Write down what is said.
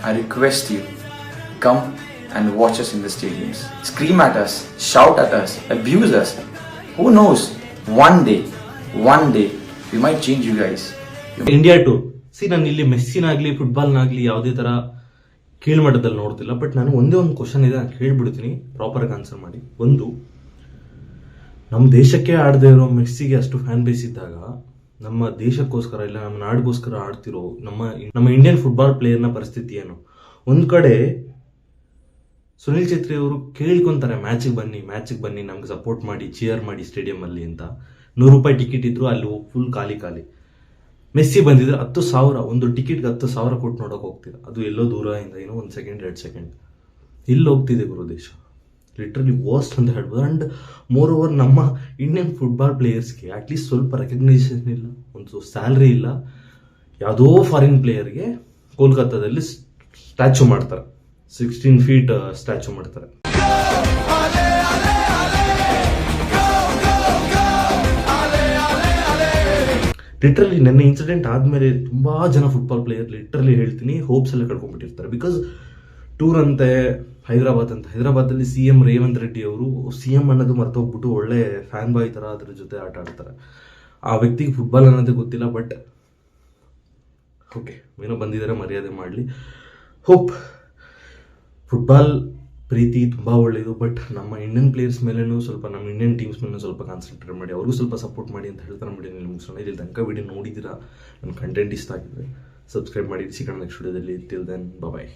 I request you, come and watch us in the stadiums. Scream at us, shout at us, abuse us. Who knows? One day, we might change you guys. India tour. ನಾನು ಇಲ್ಲಿ ಮೆಸ್ಸಿನಾಗ್ಲಿ ಫುಟ್ಬಾಲ್ನಾಗ್ಲಿ ಯಾವುದೇ ತರ ಕೀಳ್ಮಟ್ಟದಲ್ಲಿ ನೋಡ್ತಿಲ್ಲ. But ನಾನು ಒಂದೇ ಒಂದು question ಇದೆ, ನಾನು ಕೇಳ್ಬಿಡ್ತೀನಿ, proper ಆಗಿ ಆನ್ಸರ್ ಮಾಡಿ. ಒಂದು, ನಮ್ಮ ದೇಶಕ್ಕೆ ಆಡದೇ ಇರೋ ಮೆಸ್ಸಿಗೆ ಅಷ್ಟು ಫ್ಯಾನ್ ಬೇಸ್ ಇದ್ದಾಗ ನಮ್ಮ ದೇಶಕ್ಕೋಸ್ಕರ ಇಲ್ಲ ನಮ್ಮ ನಾಡಿಗೋಸ್ಕರ ಆಡ್ತಿರೋ ನಮ್ಮ ಇಂಡಿಯನ್ ಫುಟ್ಬಾಲ್ ಪ್ಲೇಯರ್ನ ಪರಿಸ್ಥಿತಿ ಏನು? ಒಂದ್ ಕಡೆ ಸುನಿಲ್ ಛೇತ್ರಿ ಅವರು ಕೇಳ್ಕೊಂತಾರೆ ಮ್ಯಾಚಿಗೆ ಬನ್ನಿ ನಮ್ಗೆ ಸಪೋರ್ಟ್ ಮಾಡಿ, ಚಿಯರ್ ಮಾಡಿ ಸ್ಟೇಡಿಯಂ ಅಲ್ಲಿ ಅಂತ. ₹100 ಟಿಕೆಟ್ ಇದ್ರು ಅಲ್ಲಿ ಫುಲ್ ಖಾಲಿ. ಮೆಸ್ಸಿ ಬಂದಿದ್ರೆ 10,000, ಒಂದು ಟಿಕೆಟ್ಗೆ 10,000 ಕೊಟ್ಟು ನೋಡಕ್ ಹೋಗ್ತೀರಾ. ಅದು ಎಲ್ಲೋ ದೂರದಿಂದ, ಏನೋ 1 ಸೆಕೆಂಡ್ 2 ಸೆಕೆಂಡ್. ಇಲ್ಲಿ ಹೋಗ್ತಿದೆ ಗುರು ದೇಶ, ಲಿಟ್ರಲಿ ವರ್ಸ್ಟ್ ಅಂತ ಹೇಳ್ಬೋದು. ಅಂಡ್ ಮೋರ್ ಓವರ್ ನಮ್ಮ ಇಂಡಿಯನ್ ಫುಟ್ಬಾಲ್ ಪ್ಲೇಯರ್ಸ್ಗೆ ಅಟ್ಲೀಸ್ಟ್ ಸ್ವಲ್ಪ ರೆಕಗ್ನೈಸೇಷನ್ ಇಲ್ಲ, ಒಂದು ಸ್ಯಾಲ್ರಿ ಇಲ್ಲ. ಯಾವುದೋ ಫಾರಿನ್ ಪ್ಲೇಯರ್ಗೆ ಕೋಲ್ಕತ್ತಾದಲ್ಲಿ ಸ್ಟ್ಯಾಚು ಮಾಡ್ತಾರೆ, 16 ಫೀಟ್ ಸ್ಟ್ಯಾಚು ಮಾಡ್ತಾರೆ. ಲಿಟ್ರಲಿ ನನ್ನ ಇನ್ಸಿಡೆಂಟ್ ಆದ್ಮೇಲೆ ತುಂಬಾ ಜನ ಫುಟ್ಬಾಲ್ ಪ್ಲೇಯರ್ ಲಿಟ್ರಲಿ ಹೇಳ್ತೀನಿ ಹೋಪ್ಸ್ ಎಲ್ಲ ಕಳ್ಕೊಂಡ್ಬಿಟ್ಟಿರ್ತಾರೆ. ಬಿಕಾಸ್ ಟೂರ್ ಅಂತೆ, ಹೈದರಾಬಾದಲ್ಲಿ CM ರೇವಂತ್ ರೆಡ್ಡಿ ಅವರು CM ಅನ್ನೋದು ಮರ್ತೋಗ್ಬಿಟ್ಟು ಒಳ್ಳೆ ಫ್ಯಾನ್ ಬಾಯ್ ತರ ಅದ್ರ ಜೊತೆ ಆಟ ಆಡ್ತಾರೆ. ಆ ವ್ಯಕ್ತಿಗೆ ಫುಟ್ಬಾಲ್ ಅನ್ನೋದೇ ಗೊತ್ತಿಲ್ಲ. ಬಟ್ ಓಕೆ, ಏನೋ ಬಂದಿದ್ದಾರೆ, ಮರ್ಯಾದೆ ಮಾಡಲಿ. ಹೋಪ್ ಫುಟ್ಬಾಲ್ ಪ್ರೀತಿ ತುಂಬಾ ಒಳ್ಳೆಯದು. ಬಟ್ ನಮ್ಮ ಇಂಡಿಯನ್ ಪ್ಲೇಯರ್ಸ್ ಮೇಲೇನು ಸ್ವಲ್ಪ, ನಮ್ಮ ಇಂಡಿಯನ್ ಟೀಮ್ಸ್ ಮೇಲೆ ಸ್ವಲ್ಪ ಕಾನ್ಸಂಟ್ರೇಟ್ ಮಾಡಿ, ಅವ್ರಿಗೂ ಸ್ವಲ್ಪ ಸಪೋರ್ಟ್ ಮಾಡಿ ಅಂತ ಹೇಳ್ತಾರೆ. ಮಾಡಿ ಮುಗಿಸೋಣ. ಇಲ್ಲಿ ತನಕ ವಿಡಿಯೋ ನೋಡಿದ್ದೀರಾ, ನನ್ನ ಕಂಟೆಂಟ್ ಇಷ್ಟ ಆಗಿದ್ರೆ ಸಬ್ಸ್ಕ್ರೈಬ್ ಮಾಡಿ. ಸಿಗೋಣ ನೆಕ್ಸ್ಟ್ ವಿಡಿಯೋದಲ್ಲಿ. ಟಿಲ್ ದೆನ್ ಬಾಯ್.